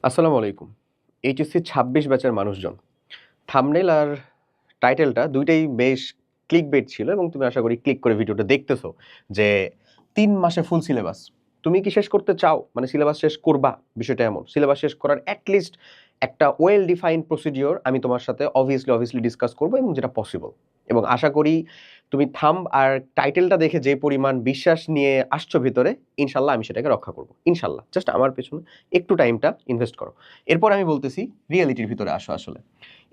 আসসালামু আলাইকুম। এইচএসসি ২৬ ব্যাচের মানুষজন। থাম্বনেইল আর টাইটেলটা দুইটাই বেশ ক্লিকবেট ছিল এবং তুমি আশা করি ক্লিক করে ভিডিওটা দেখতেছো যে ৩ মাসে ফুল সিলেবাস। তুমি কি শেষ করতে চাও? মানে সিলেবাস শেষ করবা, বিষয়টা এমন। সিলেবাস শেষ করার এট লিস্ট একটা ওয়েল ডিফাইন্ড প্রসিডিওর আমি তোমার সাথে অবভিয়াসলি ডিসকাস করব এবং যেটা পসিবল। এবং আশা করি তুমি থাম্ব আর টাইটেলটা দেখে যে পরিমাণ বিশ্বাস নিয়ে আসছো ভিতরে, ইনশাআল্লাহ আমি সেটাকে রক্ষা করব। ইনশাআল্লাহ। জাস্ট আমার পেছনে একটু টাইমটা ইনভেস্ট করো। এরপর আমি বলতেছি রিয়ালিটির ভিতরে আসো আসলে।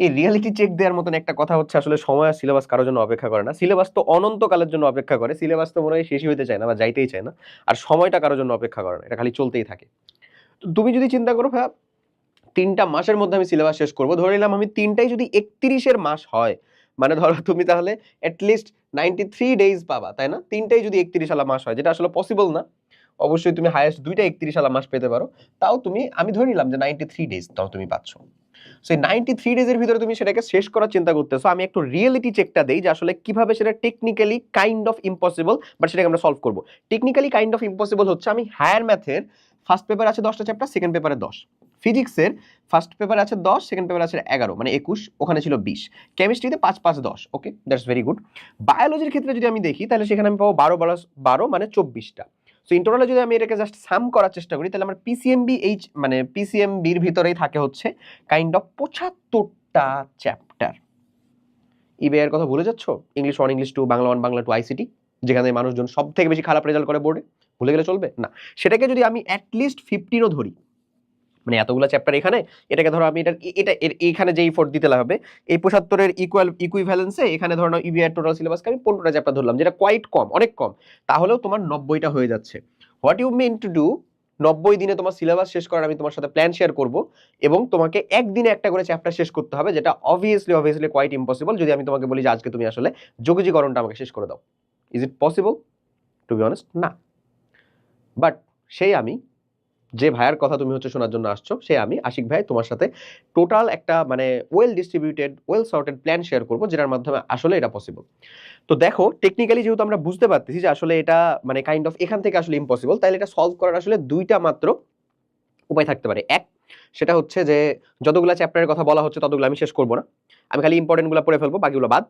এই রিয়ালিটি চেক দেওয়ার মতন একটা কথা হচ্ছে আসলে সময় আর সিলেবাস কারোর জন্য অপেক্ষা করে না। সিলেবাস তো অনন্তকালের জন্য অপেক্ষা করে। সিলেবাস তো মনে হয় শেষই হইতে চায় না বা যাইতেই চায় না। আর সময়টা কারোর জন্য অপেক্ষা করে না। এটা খালি চলতেই থাকে। তো তুমি যদি চিন্তা করো ভাইয়া ৩ টা মাসের মধ্যে আমি সিলেবাস শেষ করব। ধরে নিলাম আমি ৩ টাই যদি ৩১ এর মাস হয়, মানে ধরো তুমি তাহলে এট লিস্ট 93 ডেইজ পাবা, তাই না? ৩ টাই যদি ৩১ আলা মাস হয়, যেটা আসলে পসিবল না। অবশ্যই তুমি হাইয়েস্ট ২ টা ৩১ আলা মাস পেতে পারো। তাও আমি ধরে নিলাম যে 93 ডেইজ তাও তুমি পাচ্ছ। সো এই 93 ডেজ এর ভিতরে তুমি সেটাকে শেষ করার চিন্তা করতেছো। আমি একটু রিয়েলিটি চেকটা দেই যে আসলে কিভাবে সেটা technically kind of impossible, but সেটাকে আমরা সলভ করব। টেকনিক্যালি কাইন্ড অফ ইম্পসিবল হচ্ছে আমি হায়ার ম্যাথের ফার্স্ট পেপার আছে 10টা চ্যাপ্টার, সেকেন্ড পেপারে 10। ফিজিক্সের ফার্স্ট পেপার আছে 10, সেকেন্ড পেপার আছে 11, মানে 21, ওখানে ছিল 20। কেমিস্ট্রিতে 5 5 10, ওকে, দ্যাটস ভেরি গুড। বায়োলজির ক্ষেত্রে যদি আমি দেখি তাহলে সেখানে আমি পাবো 12 মানে 24টা। সো ইন টোটালে যদি আমি এটাকে জাস্ট সাম করার চেষ্টা করি তাহলে আমার পিসিএমবির ভিতরেই থাকে হচ্ছে কাইন্ড অফ 75টা চ্যাপ্টার। ইবিআই এর কথা ভুলে যাচ্ছ? English 1, English 2, Bangla 1, Bangla 2, ICT, যেখানে মানুষজন সব থেকে বেশি খারাপ রেজাল্ট করে বোর্ডে, ভুলে গেলে চলবে না। সেটাকে যদি আমি অ্যাট লিস্ট 15ও ধরি, মানে এতগুলো চ্যাপ্টার এখানে, এটাকে ধরো আমি এখানে যে ইফোর্ট দিতে হবে এই 75 এর ইকুইভ্যালেন্সে এখানে ধরো ইবিআই টোটাল সিলেবাসকে আমি 15টা চ্যাপ্টার ধরলাম, যেটা কোয়াইট কম, অনেক কম। তাহলেও তোমার 90টা হয়ে যাচ্ছে। What you mean to do, 90 দিনে তোমার সিলেবাস শেষ করার আমি তোমার সাথে প্ল্যান শেয়ার করব এবং তোমাকে একদিনে একটা করে চ্যাপ্টার শেষ করতে হবে, যেটা অবভিয়াসলি কোয়াইট ইম্পসিবল যদি আমি তোমাকে বলি যে আজকে তুমি আসলে যোগজীকরণটা আমাকে শেষ করে দাও। Is it possible? To be honest, না। বাট সেই আমি, যে ভাইয়ার কথা তুমি হচ্ছে শোনার জন্য আসছো, সে আমি আশিক ভাই তোমার সাথে টোটাল একটা মানে well distributed, well sorted plan share করবো, যেটার মাধ্যমে আসলে এটা পসিবল। তো দেখো টেকনিক্যালি যেহেতু আমরা বুঝতে পারতেছি যে আসলে এটা মানে কাইন্ড অফ এখান থেকে আসলে ইম্পসিবল, তাহলে এটা সলভ করার আসলে দুইটা মাত্র উপায় থাকতে পারে। এক, সেটা হচ্ছে যে যতগুলো চ্যাপ্টারের কথা বলা হচ্ছে ততগুলো আমি শেষ করবো না, আমি খালি ইম্পর্টেন্টগুলো পড়ে ফেলবো, বাকিগুলো বাদ।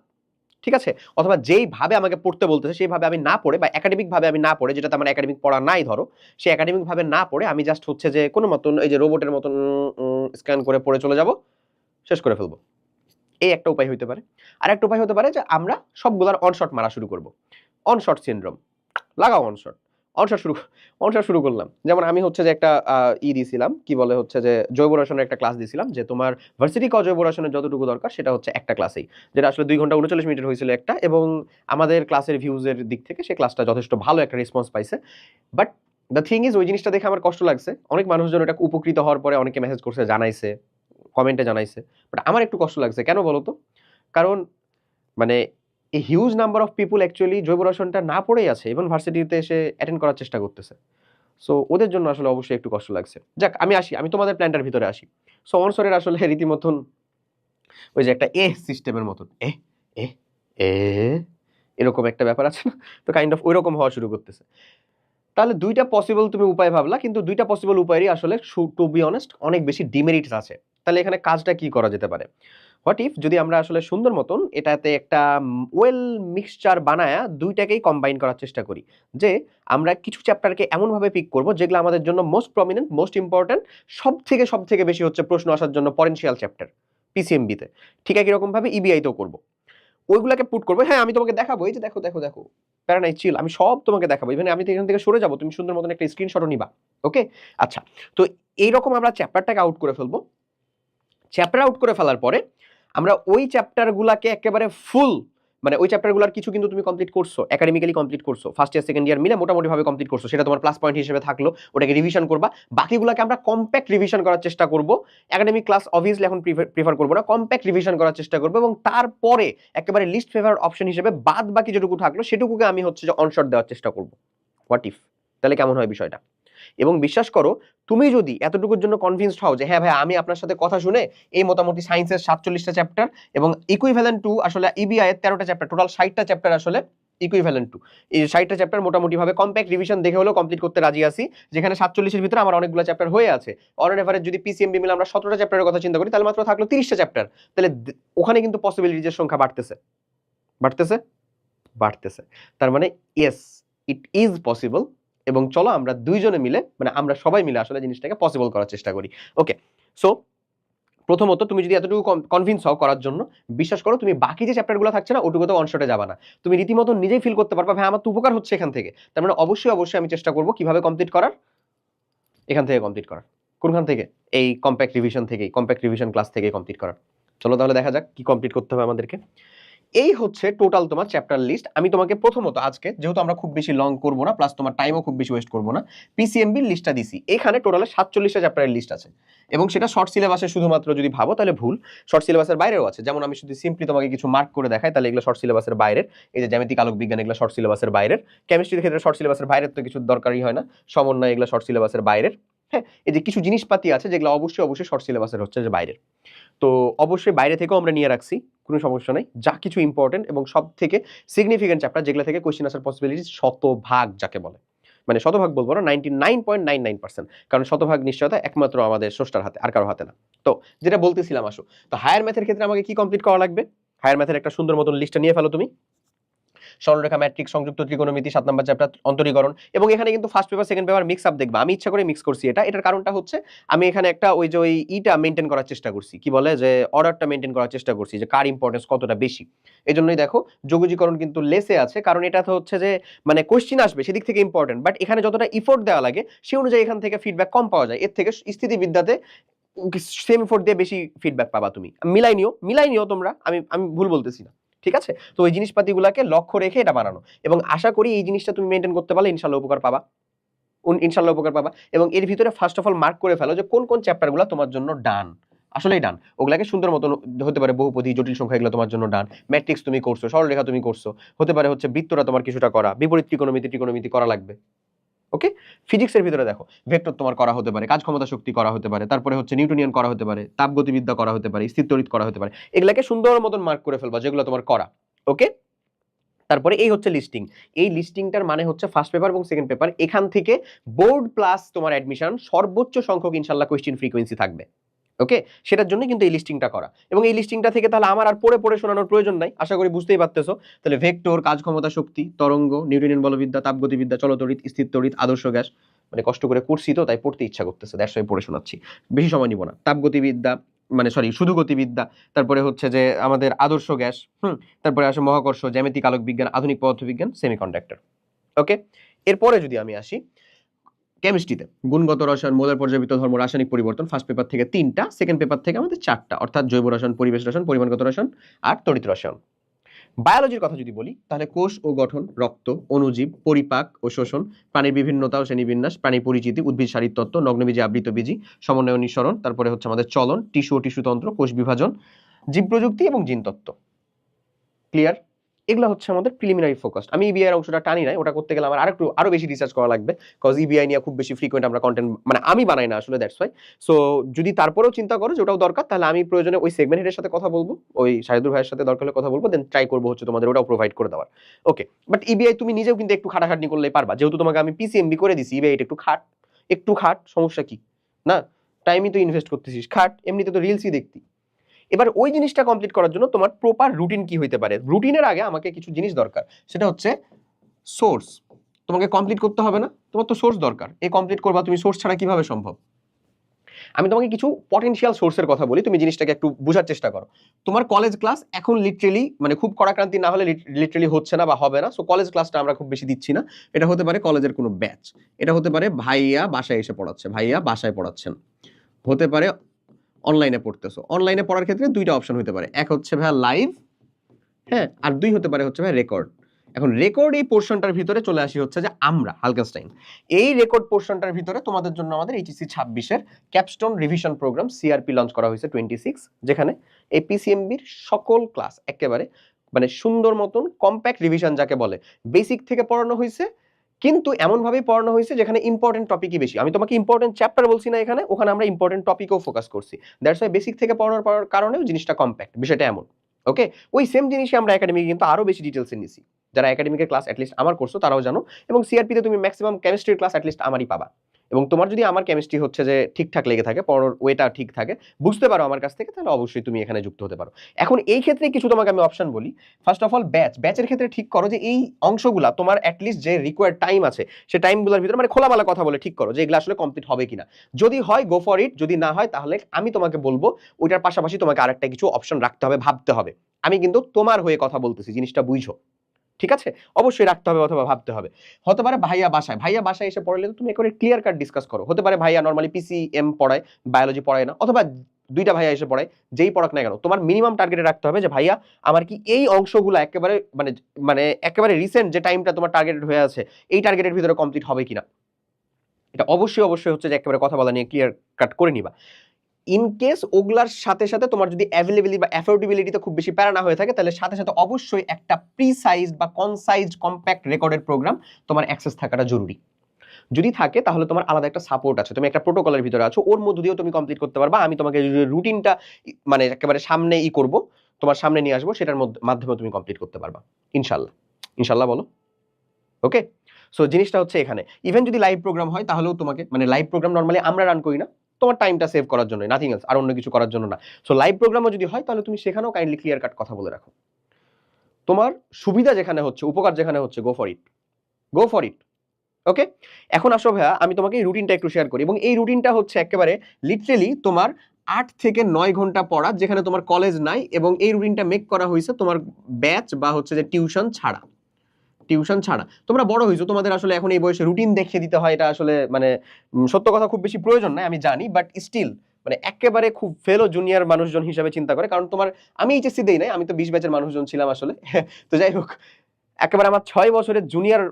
ঠিক আছে? অথবা যেইভাবে আমাকে পড়তে বলতেছে সেইভাবে আমি না পড়ে, বা একাডেমিক ভাবে আমি না পড়ে, যেটাতে আমার একাডেমিক পড়া নাই ধরো, সেই একাডেমিক ভাবে না পড়ে আমি জাস্ট হচ্ছে যে কোনো মতন এই যে রোবটের মতন স্ক্যান করে পড়ে চলে যাব, শেষ করে ফেলবো। এই একটা উপায় হইতে পারে। আরেকটা উপায় হতে পারে যে আমরা সবগুলার অনশট মারা শুরু করব। অনশট সিনড্রোম, লাগাও অনশট। অনশট শুরু অনশট শুরু করলাম। যেমন আমি হচ্ছে যে একটা দিয়েছিলাম, কি বলে হচ্ছে যে জৈব রসায়নের একটা ক্লাস দিয়েছিলাম, যে তোমার ভার্সিটি জৈব রসায়নের যতটুকু দরকার সেটা হচ্ছে একটা ক্লাসেই, যেটা আসলে 2 ঘন্টা 39 মিনিটের হয়েছিল একটা, এবং আমাদের ক্লাসের ভিউজের দিক থেকে সেই ক্লাসটা যথেষ্ট ভালো একটা রেসপন্স পাইছে। বাট দ্য থিং ইজ, ওই জিনিসটা দেখে আমার কষ্ট লাগছে। অনেক মানুষজন এটা উপকৃত হওয়ার পরে অনেকে মেসেজ করছে, জানাইছে, কমেন্টে জানাইছে। বাট আমার একটু কষ্ট লাগছে। কেন বলো তো? কারণ মানে a huge number of people actually জৈব রসায়নটা না পড়েই আছে এবং ভার্সিটিতে এসে অ্যাটেন্ড করার চেষ্টা করতেছে। সো ওদের জন্য আসলে অবশ্যই একটু কষ্ট লাগছে। যাক, আমি আসি, আমি তোমাদের প্ল্যানটার ভিতরে আসি। সো অনসরের আসলে রীতিমতন ওই যে একটা সিস্টেমের মতন এ এ এরকম একটা ব্যাপার আছে না? তো কাইন্ড অফ ঐরকম হওয়া শুরু করতেছে। তাহলে ২ টা পসিবল তুমি উপায় ভাবলা, কিন্তু ২ টা পসিবল উপায়েরই আসলে টু বি অনেস্ট অনেক বেশি ডিমেরিটস আছে। তাহলে এখানে কাজটা কি করা যেতে পারে? হোয়াট ইফ যদি আমরা আসলে সুন্দর মতন এটাতে একটা ওয়েল মিক্সচার বানায়া ২ টাকেই কম্বাইন করার চেষ্টা করি। যে আমরা কিছু চ্যাপ্টারকে এমনভাবে পিক করব যেগুলো আমাদের জন্য মোস্ট প্রমিনেন্ট, মোস্ট ইম্পোর্টেন্ট, সবথেকে বেশি হচ্ছে প্রশ্ন আসার জন্য পটেনশিয়াল চ্যাপ্টার পিসিএমবি তে। ঠিক একই রকমভাবে ইবিআই তেও করব। ওইগুলাকে পুট করবো। হ্যাঁ, আমি তোমাকে দেখাবো, এই যে দেখো, প্যারা নাই, চিল, আমি সব তোমাকে দেখাবো। ইভেন আমি এখান থেকে সরে যাবো, তুমি সুন্দর মতন একটা স্ক্রিনশটও নিবা। ওকে? আচ্ছা, তো এইরকম আমরা চ্যাপ্টারটাকে আউট করে ফেলবো। চ্যাপ্টার আউট করে ফেলার পরে আমরা ওই চ্যাপ্টারগুলাকে একেবারে ফুল, মানে ওই চ্যাপ্টারগুলোর কিছু কিন্তু তুমি কমপ্লিট করছো, একাডেমিক্যালি কমপ্লিট করছো, ফার্স্ট ইয়ার সেকেন্ড ইয়ার মিলে মোটামুটিভাবে কমপ্লিট করছো, সেটা তোমার প্লাস পয়েন্ট হিসেবে থাকলো, ওটাকে রিভিশন করবা। বাকিগুলোকে আমরা কম্প্যাক্ট রিভিশন করার চেষ্টা করব। একাডেমিক ক্লাস অবভিয়াসলি এখন প্রিফার করবো না, কম্প্যাক্ট রিভিশন করার চেষ্টা করবো, এবং তারপরে একেবারে লিস্ট ফেভারিট অপশন হিসেবে বাদ বাকি যেটুকু থাকলো সেটুকুকে আমি হচ্ছে যে অনশট দেওয়ার চেষ্টা করব। What if? তাহলে কেমন হয় বিষয়টা? এবং বিশ্বাস করো, তুমি যদি এতটুকুর জন্য কনভিন্সড হও যে হ্যাঁ ভাই, আমি আপনার সাথে কথা শুনে এই মোটামুটি সায়েন্সের 47টা চ্যাপ্টার এবং ইকুইভ্যালেন্ট টু আসলে ইবিআই এর 13টা চ্যাপ্টার, টোটাল 60টা চ্যাপ্টার আসলে ইকুইভ্যালেন্ট টু এই 60টা চ্যাপ্টার মোটামুটিভাবে কম্প্যাক্ট রিভিশন দেখে হলেও কমপ্লিট করতে রাজি আছি, যেখানে 47-এর ভিতরে আমার অনেকগুলো চ্যাপ্টার হয়ে আছে। অন অ্যান এভারেজ যদি পিসিএমবি মিলে আমরা 17টা চ্যাপ্টারের কথা চিন্তা করি, তাহলে মাত্র থাকলো 30টা চ্যাপ্টার। তাহলে ওখানে কিন্তু পসিবিলিটিজের সংখ্যা বাড়তেছে বাড়তেছে বাড়তেছে। তার মানে ইয়েস, ইট ইজ পসিবল। এবং চলো আমরা দুইজনে মিলে, মানে আমরা সবাই মিলে আসলে জিনিসটাকে পসিবল করার চেষ্টা করি। ওকে, সো প্রথমত তুমি যদি এতটুকু কনভিন্স হও করার জন্য, বিশ্বাস করো তুমি বাকি যে চ্যাপ্টারগুলো থাকছে না ওটুকু তো অনশটে যাবে না, তুমি রীতিমতো নিজেই ফিল করতে পারবা ভাই আমার তো উপকার হচ্ছে এখান থেকে। তার মানে অবশ্যই অবশ্যই আমি চেষ্টা করবো কিভাবে কমপ্লিট করার, এখান থেকে কমপ্লিট করার। কোনখান থেকে? এই কম্প্যাক্ট রিভিশন থেকেই, কম্প্যাক্ট রিভিশন ক্লাস থেকেই কমপ্লিট করার। চলো তাহলে দেখা যাক কি কমপ্লিট করতে হবে আমাদেরকে। এই হচ্ছে টোটাল তোমার চ্যাপ্টার লিস্ট। আমি তোমাকে প্রথমত আজকে, যেহেতু আমরা খুব বেশি লং করবো না, প্লাস তোমার টাইমও খুব বেশি ওয়েস্ট করবো না, পিসিএমবির লিস্টটা দিছি। এখানে টোটালে 47টা চ্যাপ্টারের লিস্ট আছে, এবং সেটা শর্ট সিলেবাসে শুধুমাত্র যদি ভাবো তাহলে ভুল, শর্ট সিলেবাসের বাইরেও আছে। যেমন আমি শুধু সিম্পলি তোমাকে কিছু মার্ক করে দেখাই, তাহলে এগুলো শর্ট সিলেবাসের বাইরের। এই যে জ্যামিতিক আলোক বিজ্ঞান, এগুলো শর্ট সিলেবাসের বাইরের। কেমিস্ট্রির ক্ষেত্রে শর্ট সিলেবাসের বাইরের তো কিছু দরকারই হয় না, সমন্বয় এগুলো শর্ট সিলেবাসের বাইরের। হ্যাঁ, এই যে কিছু জিনিসপাতি আছে যেগুলো অবশ্যই অবশ্যই শর্ট সিলেবাসের হচ্ছে যে বাইরের, তো অবশ্যই বাইরে থেকেও আমরা নিয়ে রাখছি, কোনো সমস্যা নেই। যা কিছু ইম্পর্টেন্ট এবং সব থেকে সিগনিফিকেন্ট চ্যাপ্টার যেগুলো থেকে কোশ্চেন আসার পসিবিলিটি শতভাগ যাকে বলে, মানে শতভাগ বলবো না, 99.99%, কারণ শতভাগ নিশ্চয়তা একমাত্র আমাদের স্রষ্টার হাতে, আর কারো হাতে না। তো যেটা বলতেছিলাম আসো, তো হায়ার ম্যাথের ক্ষেত্রে আমাকে কি কমপ্লিট করা লাগবে? হায়ার ম্যাথের একটা সুন্দর মতন লিস্টটা নিয়ে ফেলো তুমি। সরলরেখা, ম্যাট্রিক্স, সংযুক্ত ত্রিকোণমিতি, 7 নম্বর চ্যাপ্টার অন্তরীকরণ। এবং এখানে কিন্তু first paper second paper mix up দেখবা, আমি ইচ্ছা করে মিক্স করছি এটার কারণটা হচ্ছে আমি এখানে একটা ওই যে ওই ইটা মেনটেন করার চেষ্টা করছি, কি বলে যে অর্ডারটা মেনটেন করার চেষ্টা করছি, যে কার ইম্পর্টেন্স কতটা বেশি। এই জন্যই দেখো যোগজীকরণ কিন্তু লেসে আছে, কারণ এটা তো হচ্ছে যে মানে কোশ্চিন আসবে সেদিক থেকে ইম্পর্টেন্ট, বাট এখানে যতটা ইফোর্ট দেওয়া লাগে সে অনুযায়ী এখান থেকে ফিডব্যাক কম পাওয়া যায়। এর থেকে স্থিতিবিদ্যাতে সেম এফোর্ট দিয়ে বেশি ফিডব্যাক পাবা তুমি। মিলাই নিও তোমরা, আমি আমি ভুল বলতেছি না, ঠিক আছে? তো ওই জিনিসপাতিগুলোকে লক্ষ্য রেখে এটা বানানো, এবং আশা করি এই জিনিসটা তুমি মেনটেন করতে পারলে ইনশাল্লাহ উপকার পাবা, ইনশাল্লাহ উপকার পাবা। এবং এর ভিতরে ফার্স্ট অফ অল মার্ক করে ফেলো যে কোন কোন চ্যাপ্টারগুলো তোমার জন্য ডান, আসলেই ডান। ওগুলাকে সুন্দর মতন, হতে পারে বহুপদী, জটিল সংখ্যা, এগুলো তোমার জন্য ডান। ম্যাট্রিক্স তুমি করছো, সরলরেখা তুমি করছো, হতে পারে হচ্ছে বৃত্তটা তোমার কিছুটা করা, বিপরীত ত্রিকোণমিতি করা লাগবে। ওকে, ফিজিক্সের ভিতরে দেখো ভেক্টর তোমার করা হতে পারে, কাজ ক্ষমতা শক্তি করা হতে পারে, তারপরে হচ্ছে নিউটনিয়ান করা হতে পারে, তাপগতিবিদ্যা করা হতে পারে, স্থিরতড়িৎ করা হতে পারে। এগুলাকে সুন্দর মতন মার্ক করে ফেলবা যেগুলো তোমার করা। ওকে, তারপরে এই হচ্ছে লিস্টিং। এই লিস্টিংটার মানে হচ্ছে ফার্স্ট পেপার এবং সেকেন্ড পেপার, এখান থেকে বোর্ড প্লাস তোমার অ্যাডমিশন সর্বোচ্চ সংখ্যক ইনশাল্লাহ কোয়েশ্চেন ফ্রিকোয়েন্সি থাকবে। ওকে, সেটার জন্য কিন্তু এই লিস্টিংটা করা, এবং এই লিস্টিংটা থেকে তাহলে আমার আর পড়ে শোনানোর প্রয়োজন নাই, আশা করি বুঝতেই পারতেছো। তাহলে ভেক্টর, কাজ ক্ষমতা শক্তি, তরঙ্গ, নিউটনিয়ান বলবিদ্যা, তাপগতিবিদ্যা, চলতড়িৎ, স্থিরতড়িৎ, আদর্শ গ্যাস, মানে কষ্ট করে করছি তো তাই পড়তে ইচ্ছা করতেছে, দ্যাটস ওয়াই পড়ে শোনাচ্ছি, বেশি সময় নিব না। তাপগতিবিদ্যা, মানে সরি শুধু গতিবিদ্যা, তারপরে হচ্ছে যে আমাদের আদর্শ গ্যাস, তারপরে আসে মহাকর্ষ, জ্যামিতিক আলোক বিজ্ঞান, আধুনিক পদার্থবিজ্ঞান, সেমিকন্ডাক্টর। ওকে, এরপরে যদি আমি আসি কেমিস্ট্রিতে, গুণগত রসায়ন, মোলার পর্যাবৃত্ত ধর্ম, রাসায়নিক পরিবর্তন, ফার্স্ট পেপার থেকে 3টা, সেকেন্ড পেপার থেকে আমাদের 4টা, অর্থাৎ জৈব রসায়ন, পরিবেশ রসায়ন, পরিমাণগত রসায়ন আর তড়িৎ রসায়ন। বায়োলজির কথা যদি বলি তাহলে কোষ ও গঠন, রক্ত, অণুজীব, পরিপাক ও শোষণ, প্রাণীর বিভিন্নতা ও শ্রেণীবিন্যাস, প্রাণী পরিচিতি, উদ্ভিদ শারীরতত্ত্ব, নগ্নবীজি, আবৃতবীজি, সমন্বয় ও নিঃসরণ, তারপরে হচ্ছে আমাদের চলন, টিস্যু ও টিস্যুতন্ত্র, কোষ বিভাজন, জীব প্রযুক্তি এবং জিনতত্ত্ব। ক্লিয়ার? এগুলো হচ্ছে আমাদের প্রিলিমিনারি ফোকাস। আমি ইবিআই এর অংশটা টানি নাই, ওটা করতে গেলে আমার আরো বেশি রিসার্চ করা লাগবে, কজ ইবিআই নিয়ে খুব বেশি ফ্রিকোয়েন্ট আমরা কন্টেন্ট মানে আমি বানাই না আসলে, দ্যাটস ওয়াই। সো যদি তারপরেও চিন্তা করো যে ওটাও দরকার, তাহলে আমি প্রয়োজনে ওই সেগমেন্ট হেডের সাথে কথা বলবো, ওই শাহিদুর ভাইয়ের সাথে দরকার হলে কথা বলবো, দেন ট্রাই করবো হচ্ছে তোমাদের ওটাও প্রোভাইড করে দেওয়ার। ওকে, বাট ইবিআই তুমি নিজেও কিন্তু একটু খাটাখাটনি করলেই পারবা, যেহেতু তোমাকে আমি পিসিএমবি করে দিছি, ইবিআই একটু খাট, সমস্যা কি? না, টাইমই তো ইনভেস্ট করতেছিস, খাট, এমনিতে তো রিলসই দেখতি। এবার ওই জিনিসটা কমপ্লিট করার জন্য তোমার প্রপার রুটিন কি হইতে পারে? রুটিনের আগে আমাকে কিছু জিনিস দরকার, সেটা হচ্ছে সোর্স। তোমাকে কমপ্লিট করতে হবে না, তোমার তো সোর্স দরকার, এই কমপ্লিট করবা তুমি, সোর্স ছাড়া কিভাবে সম্ভব? আমি তোমাকে কিছু পটেনশিয়াল সোর্সের কথা বলি, তুমি জিনিসটাকে একটু বোঝার চেষ্টা করো। তোমার কলেজ ক্লাস এখন লিটারেলি মানে খুব কড়াক্রান্তি না হলে লিটারেলি হচ্ছে না বা হবে না, সো কলেজ ক্লাসটা আমরা খুব বেশি দিচ্ছি না। এটা হতে পারে কলেজের কোনো ব্যাচ, এটা হতে পারে ভাইয়া বাসায় এসে পড়াচ্ছে, ভাইয়া বাসায় পড়াচ্ছেন, হতে পারে অনলাইনে পড়তেছো। অনলাইনে পড়ার ক্ষেত্রে 2টা অপশন হতে পারে, এক হচ্ছে ভাই লাইভ, হ্যাঁ, আর 2 হতে পারে হচ্ছে ভাই রেকর্ড। এখন রেকর্ড এই পোর্শনটার ভিতরে চলে আসি হচ্ছে যে আমরা হালকেনস্টাইন, এই রেকর্ড পোর্শনটার ভিতরে তোমাদের জন্য আমাদের এইচএসসি 26-এর capstone revision program CRP launch করা হয়েছে 26, যেখানে এই পিসিএমবির সকল ক্লাস একেবারে মানে সুন্দর মতন কম্প্যাক্ট রিভিশন যাকে বলে, বেসিক থেকে পড়ানো হয়েছে, কিন্তু এমনভাবেই পড়ানো হয়েছে যেখানে ইম্পর্টেন্ট টপিকই বেশি। আমি তোমাকে ইম্পর্টেন্ট চ্যাপ্টার বলছি না এখানে, ওখানে আমরা ইম্পর্টেন্ট টপিকও ফোকাস করছি, দ্যাটস ওয়াই বেসিক থেকে পড়ানোর কারণেও জিনিসটা কম্প্যাক্ট, বিষয়টা এমন। ওকে, ওই সেম জিনিসই আমরা একাডেমি কিন্তু আরো বেশি ডিটেলসে নিছি। যারা একাডেমিকের ক্লাস অ্যাটলিস্ট আমার করছো তারাও জানো, এবং সিআরপিতে তুমি ম্যাক্সিমাম কেমিস্ট্রির ক্লাস অ্যাটলিস্ট আমারই পাবা। এবং তোমার যদি আমার কেমিস্ট্রি হচ্ছে যে ঠিকঠাক লেগে থাকে, পড়ার ওয়েটা ঠিক থাকে, বুঝতে পারো আমার কাছ থেকে, তাহলে অবশ্যই তুমি এখানে যুক্ত হতে পারো। এখন এই ক্ষেত্রে কিছু তোমাকে আমি অপশন বলি। ফার্স্ট অফ অল ব্যাচের ক্ষেত্রে ঠিক করো যে এই অংশগুলা তোমার অ্যাটলিস্ট যে রিকোয়ার্ড টাইম আছে সে টাইমগুলোর ভিতরে মানে খোলামেলা কথা বলে ঠিক করো যে এগুলো আসলে কমপ্লিট হবে কিনা। যদি হয় গো ফর ইট, যদি না হয় তাহলে আমি তোমাকে বলবো ওইটার পাশাপাশি তোমাকে আরেকটা কিছু অপশন রাখতে হবে, ভাবতে হবে। আমি কিন্তু তোমার হয়ে কথা বলতেছি, জিনিসটা বুঝো, ঠিক আছে? অবশ্যই রাখতে হবে অথবা ভাবতে হবে। হতে পারে ভাইয়া বাসায় এসে পড়ালে তুমি একেবারে ক্লিয়ার কাট ডিসকাস করো। হতে পারে ভাইয়া নরমালি পিসিএম পড়ায়, বায়োলজি পড়ায় না, অথবা দুইটা ভাইয়া এসে পড়ায়, যেই পড়াক না কেন তোমার মিনিমাম টার্গেটে রাখতে হবে যে ভাইয়া আমার কি এই অংশগুলো একেবারে মানে মানে একেবারে রিসেন্ট যে টাইমটা তোমার টার্গেটেড হয়ে আছে এই টার্গেটের ভিতরে কমপ্লিট হবে কিনা। এটা অবশ্যই হচ্ছে যে একেবারে কথা বলা নিয়ে ক্লিয়ার কাট করে নিবা। ইন কেস ওগুলার সাথে সাথে তোমার যদি অ্যাভেলেবিলিটি বা অ্যাফোর্ডেবিলিটিতে খুব বেশি প্যারা না হয়ে থাকে, তাহলে সাথে সাথে অবশ্যই একটা প্রিসাইজড বা কনসাইজড কম্প্যাক্ট রেকর্ডেড প্রোগ্রাম তোমার অ্যাক্সেস থাকাটা জরুরি। যদি থাকে তাহলে তোমার আলাদা একটা সাপোর্ট আছে, তুমি একটা প্রোটোকলের ভিতরে আছো, ওর মধ্য দিয়েও তুমি কমপ্লিট করতে পারবা। আমি তোমাকে রুটিনটা মানে একেবারে সামনে করব, তোমার সামনে নিয়ে আসবো, সেটার মাধ্যমে তুমি কমপ্লিট করতে পারবা ইনশাল্লাহ। ইনশাল্লাহ বলো, ওকে? সো জিনিসটা হচ্ছে এখানে ইভেন যদি লাইভ প্রোগ্রাম হয় তাহলেও তোমাকে মানে লাইভ প্রোগ্রাম নরমালি আমরা রান করি না, তোমার টাইমটা সেভ করার জন্য, নাথিং এলস, আর অন্য কিছু করার জন্য না। সো লাইভ প্রোগ্রামও যদি হয় তাহলে তুমি সেখানেও কাইন্ডলি ক্লিয়ার কাট কথা বলে রাখো। তোমার সুবিধা যেখানে হচ্ছে, উপকার যেখানে হচ্ছে, গো ফর ইট, ওকে? এখন আসো ভাইয়া, আমি তোমাকে এই রুটিনটা একটু শেয়ার করি, এবং এই রুটিনটা হচ্ছে একেবারে লিটারেলি তোমার 8 থেকে 9 ঘন্টা পড়া, যেখানে তোমার কলেজ নাই, এবং এই রুটিনটা মেক করা হয়েছে তোমার ব্যাচ বা হচ্ছে যে টিউশন ছাড়া। তোমরা বড় হইছো, তোমাদের আসলে এখন এই বয়সে রুটিন দেখিয়ে দিতে হয়, এটা আসলে মানে সত্য কথা খুব বেশি প্রয়োজন নাই আমি জানি, বাট স্টিল মানে একেবারে খুব ফেলো জুনিয়র মানুষজন হিসাবে চিন্তা করে, কারণ তোমার আমি এইচএসসি দেই নাই, আমি তো 20 ব্যাচের মানুষজন ছিলাম আসলে। তো যাই হোক, একেবারে আমার 6 বছরের জুনিয়র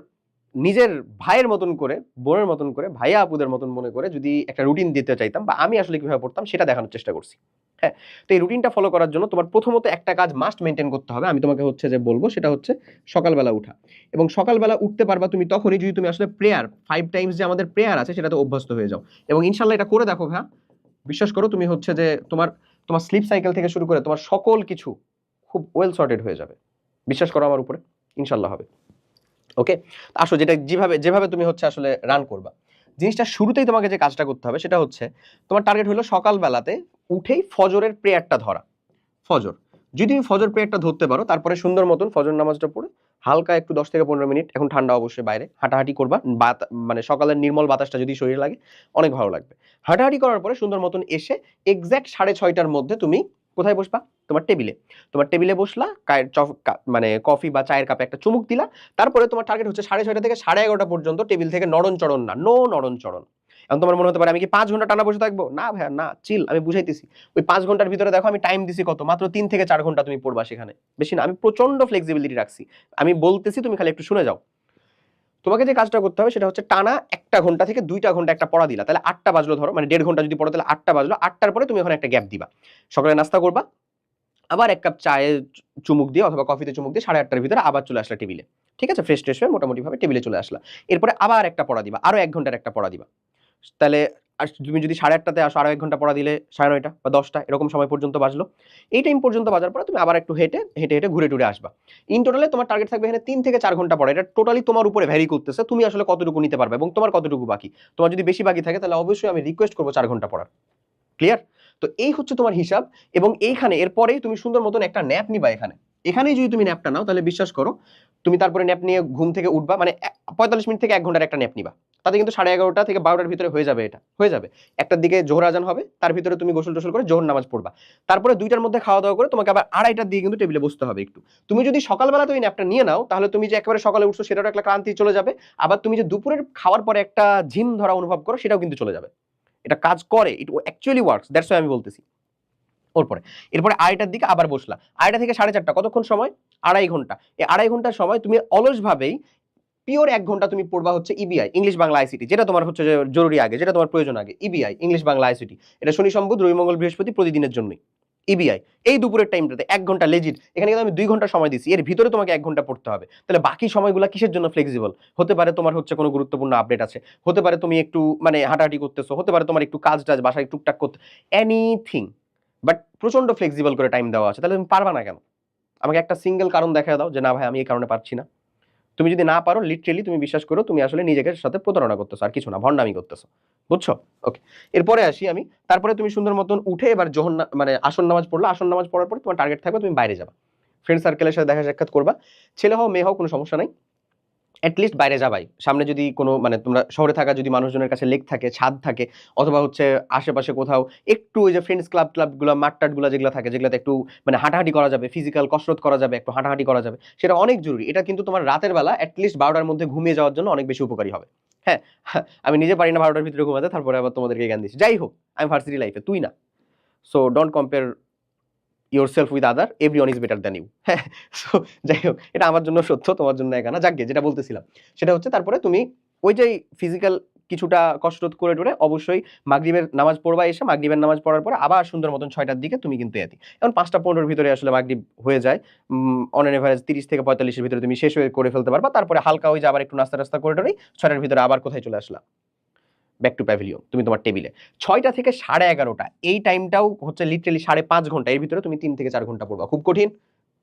নিজের ভাইয়ের মতন করে, বোনের মতন করে, ভাইয়া আপুদের মতন মনে করে যদি একটা রুটিন দিতে চাইতাম বা আমি আসলে কিভাবে পড়তাম সেটা দেখানোর চেষ্টা করছি। হ্যাঁ, তো এই রুটিনটা ফলো করার জন্য তোমার প্রথমত একটা কাজ মাস্ট মেনটেন করতে হবে, আমি তোমাকে হচ্ছে যে বলবো, সেটা হচ্ছে সকালবেলা উঠা। এবং সকালবেলা উঠতে পারবা তুমি তখনই যদি তুমি আসলে প্রেয়ার 5 টাইমস যে আমাদের প্রেয়ার আছে সেটাতে অভ্যস্ত হয়ে যাও। এবং ইনশাল্লাহ এটা করে দেখো ভাই, বিশ্বাস করো তুমি হচ্ছে যে তোমার তোমার স্লিপ সাইকেল থেকে শুরু করে তোমার সকল কিছু খুব ওয়েল সর্টেড হয়ে যাবে। বিশ্বাস করো আমার উপরে, ইনশাল্লাহ হবে, ওকে? আসো যেটা যেভাবে তুমি হচ্ছে আসলে রান করবা, জিনিসটা শুরুতেই তোমাকে যে কাজটা করতে হবে সেটা হচ্ছে তোমার টার্গেট হলো সকালবেলাতে উঠেই ফজরের প্রেয়ারটা ধরা। ফজর, যদি তুমি ফজর প্রেয়ারটা ধরতে পারো, তারপরে সুন্দর মতন ফজর নামাজটা পড়ে হালকা একটু 10 থেকে 15 মিনিট, এখন ঠান্ডা অবশ্যই, বাইরে হাঁটাহাঁটি করবা, মানে সকালের নির্মল বাতাসটা যদি শরীরে লাগে অনেক ভালো লাগবে। হাঁটাহাঁটি করার পরে সুন্দর মতন এসে এক্স্যাক্ট 6:30টার মধ্যে তুমি কোথায় বসবা? তোমার টেবিলে বসলা, মানে কফি বা চায়ের কাপে একটা চুমুক দিলা। তারপরে তোমার টার্গেট হচ্ছে 6:30 থেকে 11:30 পর্যন্ত টেবিল থেকে নড়নচড়ন না, নড়নচড়ন। এখন তোমার মনে হতে পারে আমি কি 5 ঘন্টা টানা বসে থাকবো? না ভাইয়া না, চিল, আমি বুঝাইতেছি। ওই 5 ঘন্টার ভিতরে দেখো আমি টাইম দিছি কত, মাত্র 3 থেকে 4 ঘন্টা তুমি পড়বা সেখানে, বেশি না। আমি প্রচন্ড ফ্লেক্সিবিলিটি রাখছি, আমি বলতেছি তুমি খালি একটু শুনে যাও। তোমাকে যে কাজটা করতে হবে সেটা হচ্ছে টানা 1 ঘন্টা থেকে 2 ঘন্টা একটা পড়া দিলা, তাহলে 8টা বাজলো ধরো, মানে 1.5 ঘন্টা যদি পড়ো তাহলে 8টা বাজলো। 8টার পরে তুমি এখন একটা গ্যাপ দিবা, সকালে নাস্তা করবা, আবার 1 কাপ চায়ে চুমুক দিয়ে অথবা কফিতে চুমুক দিয়ে 8:30টার ভিতরে আবার চলে আসলা টেবিলে, ঠিক আছে? ফ্রেশ ট্রেশ হয়ে মোটামুটি ভাবে টেবিলে চলে আসলা। এরপরে আবার একটা পড়া দিবা, আরো 1 ঘন্টার একটা পড়া দিবা। তাহলে তুমি যদি 8:30টাতে আসো, আরো 1 ঘন্টা পড়া দিলে 9:30 বা 10টা এরকম সময় পর্যন্ত বাজলো। এই টাইম পর্যন্ত বাজার পরে তুমি আবার একটু হেঁটে ঘুরে টুরে আসবা। ইন টোটালে তোমার টার্গেট থাকবে এখানে 3 থেকে 4 ঘন্টা পড়া। এটা টোটালি তোমার উপরে ভ্যারি করতেছে, তুমি আসলে কতটুকু নিতে পারবে এবং তোমার কতটুকু বাকি। তোমার যদি বেশি বাকি থাকে তাহলে অবশ্যই আমি রিকোয়েস্ট করবো 4 ঘন্টা পড়ার। ক্লিয়ার? তো এই হচ্ছে তোমার হিসাব। এবং এইখানে এরপরেই তুমি সুন্দর মতন একটা ন্যাপ নিবা। এখানেই যদি তুমি ন্যাপটা নাও তাহলে বিশ্বাস করো তুমি তারপরে ন্যাপ নিয়ে ঘুম থেকে উঠবা, মানে 45 মিনিট থেকে 1 ঘন্টার একটা ন্যাপ নিবা, তাতে কিন্তু 11:30 থেকে 12টার ভিতরে হয়ে যাবে। এটা হয়ে যাবে। একটার দিকে জোহর আজান হবে, তার ভিতরে তুমি গোসল টোসল করে জোহর নামাজ পড়বা, তারপরে 2টার মধ্যে খাওয়া দাওয়া করে তোমাকে আবার 2:30টার দিকে কিন্তু টেবিলে বসতে হবে একটু। তুমি যদি সকালবেলা তুমি ন্যাপটা নিয়ে নাও তাহলে তুমি যে একেবারে সকালে উঠছো সেটাও একটা ক্লান্তি চলে যাবে, আবার তুমি যে দুপুরের খাওয়ার পরে একটা ঝিম ধরা অনুভব করো সেটাও কিন্তু চলে যাবে। এটা কাজ করে, it actually works, that's why আমি বলতেছি। এরপরে 2:30টার দিকে আবার বসলা, 2:30 থেকে 4:30, কতক্ষণ সময়? 2.5 ঘন্টা। এই 2.5 ঘন্টার সময় তুমি অলসভাবেই পিওর 1 ঘন্টা তুমি পড়বা হচ্ছে ইবিআই, ইংলিশ বাংলা আইসিটি, যেটা তোমার হচ্ছে যে জরুরি আগে, যেটা তোমার প্রয়োজন আগে। ইবিআই, ইংলিশ বাংলা আইসিটি, এটা শনি সম্বুধ রবি মঙ্গল বৃহস্পতি প্রতিদিনের জন্যই। ইবিআই এই দুপুরের টাইমটাতে 1 ঘন্টা লেজিট, এখানে কিন্তু আমি 2 ঘন্টা সময় দিচ্ছি, এর ভিতরে তোমাকে 1 ঘন্টা পড়তে হবে। তাহলে বাকি সময়গুলো কিসের জন্য ফ্লেক্সিবল? হতে পারে তোমার হচ্ছে কোনো গুরুত্বপূর্ণ আপডেট আছে, হতে পারে তুমি একটু মানে হাঁটাহাঁটি করতেছো, হতে পারে তোমার একটু কাজ টাজ বাসায় টুকটাক করতে, এনিথিং। বাট প্রচন্ড ফ্লেক্সিবল করে টাইম দেওয়া আছে। তাহলে তুমি পারবা না কেন? আমাকে একটা সিঙ্গেল কারণ দেখায় দাও যে না ভাই আমি এই কারণে পারছি না। তুমি যদি না পারো লিটারেলি তুমি বিশ্বাস করো তুমি আসলে নিজেকে সাথে প্রতারণা করতেছো, আর কিছু না, ভণ্ডামি করতেছো। বুঝছো? ওকে, এরপরে আসি আমি। তারপরে তুমি সুন্দর মতন উঠে এবার মানে আসর নামাজ পড়লো। আসর নামাজ পড়ার পরে তোমার টার্গেট থাকবে তুমি বাইরে যাবা, ফ্রেন্ড সার্কেলের সাথে দেখা সাক্ষাৎ করবা। ছেলে হও মেয়ে হও কোনো সমস্যা নাই, অ্যাটলিস্ট বাইরে যাবাই। সামনে যদি কোনো মানে তোমরা শহরে থাকা যদি মানুষজনের কাছে লেক থাকে, ছাদ থাকে, অথবা হচ্ছে আশেপাশে কোথাও একটু ওই যে ফ্রেন্ডস ক্লাবগুলো, মাঠ টাটগুলো যেগুলো থাকে, যেগুলোতে একটু মানে হাঁটাহাঁটি করা যাবে, ফিজিক্যাল কসরত করা যাবে, একটু হাঁটাহাঁটি করা যাবে, সেটা অনেক জরুরি। এটা কিন্তু তোমার রাতের বেলা অ্যাটলিস্ট 12টার মধ্যে ঘুমিয়ে যাওয়ার জন্য অনেক বেশি উপকারী হবে। হ্যাঁ, আমি নিজে পারি না 12টার ভিতরে ঘুমাতে, তারপরে আবার তোমাদেরকে জ্ঞান দিচ্ছি। যাই হোক, আমি ভার্সিটি লাইফে, তুই না। So don't compare yourself with other, everyone is better than you। হ্যাঁ, সো যাই হোক, এটা আমার জন্য সত্য, তোমার জন্য একা না। যাকগে, যেটা বলতেছিলাম সেটা হচ্ছে তারপরে তুমি ওই যে ফিজিক্যাল কিছুটা কসরত করে টরে অবশ্যই মাগরিবের নামাজ পড়বা। এসে মাগরিবের নামাজ পড়ার পরে আবার সুন্দর মতন 6টার দিকে তুমি কিন্তু এতি, এখন 5টা 15-র ভিতরে আসলে মাগরিব হয়ে যায়। অন এন এভারেজ 30 থেকে 45-এর ভিতরে তুমি শেষ হয়ে করে ফেলতে পারবা। তারপরে হালকা ওই যে আবার একটু নাস্তা টাস্তা করে টরেই 6টার ভিতরে আবার কোথায় চলে আসলা, ব্যাক টু প্যাভিলিয়ন, তুমি তোমার টেবিলে। 6টা থেকে 11:30, এই টাইমটাও হচ্ছে লিটারালি 5.5 ঘন্টা। এর ভিতরে তুমি 3 থেকে 4 ঘন্টা পড়বা, খুব কঠিন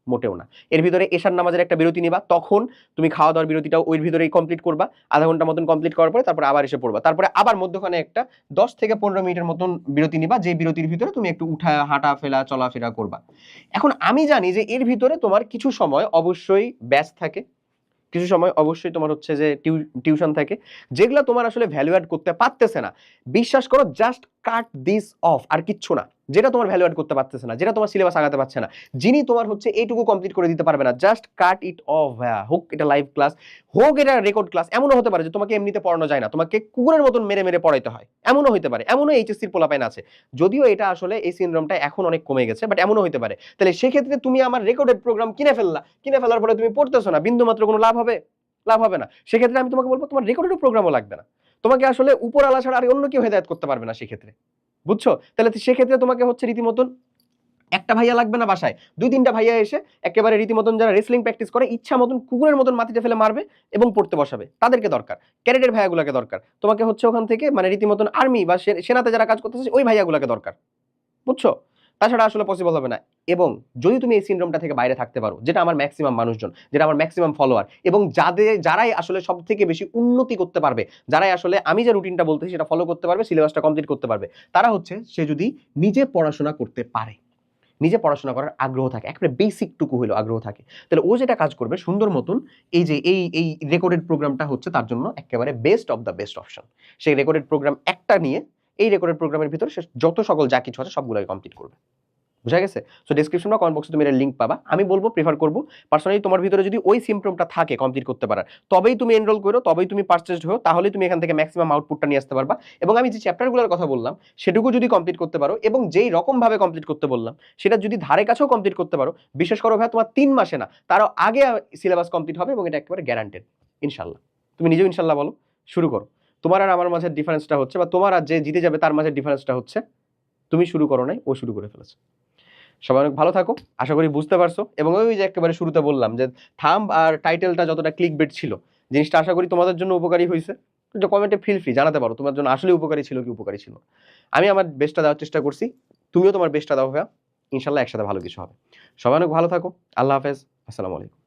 মোটেও না। এর ভিতরে এশার নামাজের একটা বিরতি নিবা, তখন তুমি খাওয়া দাওয়ার বিরতিটাও ওই ভিতরেই কমপ্লিট করবা। আধা ঘন্টা মতন কমপ্লিট করার পরে তারপরে আবার এসে পড়বা। তারপরে আবার মধ্যখানে একটা 10 থেকে 15 মিনিটের মতন বিরতি নিবা, যে বিরতির ভিতরে তুমি একটু উঠা হাঁটা ফেলা চলাফেরা করবা। এখন আমি জানি যে এর ভিতরে তোমার কিছু সময় অবশ্যই ব্যাচ থাকে, কিছু সময় অবশ্যই তোমার হচ্ছে যে টিউশন থাকে, যেগুলো তোমার আসলে ভ্যালু অ্যাড করতে পারতেছে না। বিশ্বাস করো, জাস্ট কাট দিস অফ, আর কিচ্ছু না। যেটা তোমার ভ্যালু অ্যাড করতে পারতেছে না, যেটা তোমার সিলেবাস আগাতে পারছে না, যিনি তোমার হচ্ছে এইটুকু কমপ্লিট করে দিতে পারবে না, জাস্ট কাট ইট অফ। হ্যাঁ, হোক এটা লাইভ ক্লাস, হোক এটা রেকর্ড ক্লাস। এমনও হতে পারে যে তোমাকে এমনিতে পড়ানো যায় না, তোমাকে কুকুরের মতন মেরে মেরে পড়াইতে হয়, এমনও হতে পারে। এমনও এইচএসসির পোলাপাইন আছে, যদিও এটা আসলে এই সিনড্রোমটা এখন অনেক কমে গেছে, বাট এমনও হতে পারে। তাহলে সেক্ষেত্রে তুমি আমার রেকর্ডেড প্রোগ্রাম কিনে ফেলার পরে তুমি পড়তেছো না, বিন্দুমাত্র কোনো লাভ হবে? লাভ হবে না। সেক্ষেত্রে আমি তোমাকে বলবো তোমার রেকর্ডেড প্রোগ্রামও লাগবে না, তোমাকে আসলে উপরওয়ালা ছাড়া আর অন্য কেউ হেদায়েত করতে পারবে না সেক্ষেত্রে। বুঝছো? তাহলে সেক্ষেত্রে তোমাকে হচ্ছে রীতিমতন একটা ভাইয়া লাগবে না, বাসায় 2-3টা ভাইয়া এসে একেবারে রীতিমতন যারা রেসলিং প্র্যাকটিস করে ইচ্ছা মতন কুকুরের মতন মাটিতে ফেলে মারবে এবং পড়তে বসাবে, তাদেরকে দরকার। ক্যাডেটের ভাইয়াগুলোকে দরকার। তোমাকে হচ্ছে ওখান থেকে মানে রীতিমতন আর্মি বা সেনাতে যারা কাজ করতেছে ওই ভাইয়াগুলোকে দরকার। বুঝছো? তাছাড়া আসলে পসিবল হবে না। এবং যদি তুমি এই সিনড্রোমটা থেকে বাইরে থাকতে পারো, যেটা আমার ম্যাক্সিমাম মানুষজন, যেটা আমার ম্যাক্সিমাম ফলোয়ার, এবং যারাই আসলে সব থেকে বেশি উন্নতি করতে পারবে, যারাই আসলে আমি যে রুটিনটা বলতেছি সেটা ফলো করতে পারবে, সিলেবাসটা কমপ্লিট করতে পারবে, তারা হচ্ছে সে যদি নিজে পড়াশোনা করতে পারে, নিজে পড়াশোনা করার আগ্রহ থাকে, একেবারে বেসিক টুকু হইলো আগ্রহ থাকে, তাহলে ও যেটা কাজ করবে সুন্দর মতন, এই যে এই রেকর্ডেড প্রোগ্রামটা হচ্ছে তার জন্য একেবারে best of the best option. সেই রেকর্ডেড প্রোগ্রাম একটা নিয়ে এই রেকর্ডেড প্রোগ্রামের ভিতরে সে যত সকল যা কিছু আছে সবগুলোই কমপ্লিট করবে। বুঝা গেছে? সো ডেসক্রিপশন বা কমেন্ট বক্সে তুমি এর লিংক পাবা। আমি বলবো, প্রেফার করব পার্সোনালি তোমার ভিতরে যদি ওই সিম্পটমটা থাকে কমপ্লিট করতে পারার, তবেই তুমি এনরোল করো, তবেই তুমি পারচেজড হও, তাহলে তুমি এখান থেকে ম্যাক্সিমাম আউটপুটটা নিয়ে আসতে পারবা। এবং আমি যে চ্যাপ্টারগুলোর কথা বললাম সেটুকু যদি কমপ্লিট করতে পারো, এবং যেই রকম ভাবে কমপ্লিট করতে বললাম সেটা যদি ধারে কাছেও কমপ্লিট করতে পারো, বিশেষ করে ভাই তোমার 3 মাসে না তারও আগে সিলেবাস কমপ্লিট হবে, এবং এটা একেবারে গ্যারান্টেড ইনশাআল্লাহ। তুমি নিজেও ইনশাআল্লাহ বলো, শুরু করো। তোমার আর আমার মাঝের ডিফারেন্সটা হচ্ছে, বা তোমার আর যে জিতে যাবে তার মাঝের ডিফারেন্সটা হচ্ছে তুমি শুরু করো নাই, ও শুরু করে ফেলেছে। সবাই অনেক ভালো থাকো, আশা করি বুঝতে পারছো। এবং ওই যে একেবারে শুরুতে বললাম যে থাম্ব আর টাইটেলটা যতটা ক্লিক বেট ছিল, জিনিসটা আশা করি তোমাদের জন্য উপকারী হয়েছে। যে কমেন্টে ফিল ফ্রি জানাতে পারো তোমার জন্য আসলে উপকারী ছিল কি উপকারী ছিল। আমি আমার বেস্টটা দেওয়ার চেষ্টা করছি, তুমিও তোমার বেস্টটা দাও ভাইয়া, ইনশাল্লাহ একসাথে ভালো কিছু হবে। সবাই অনেক ভালো থাকো, আল্লাহ হাফেজ, আসসালামু আলাইকুম।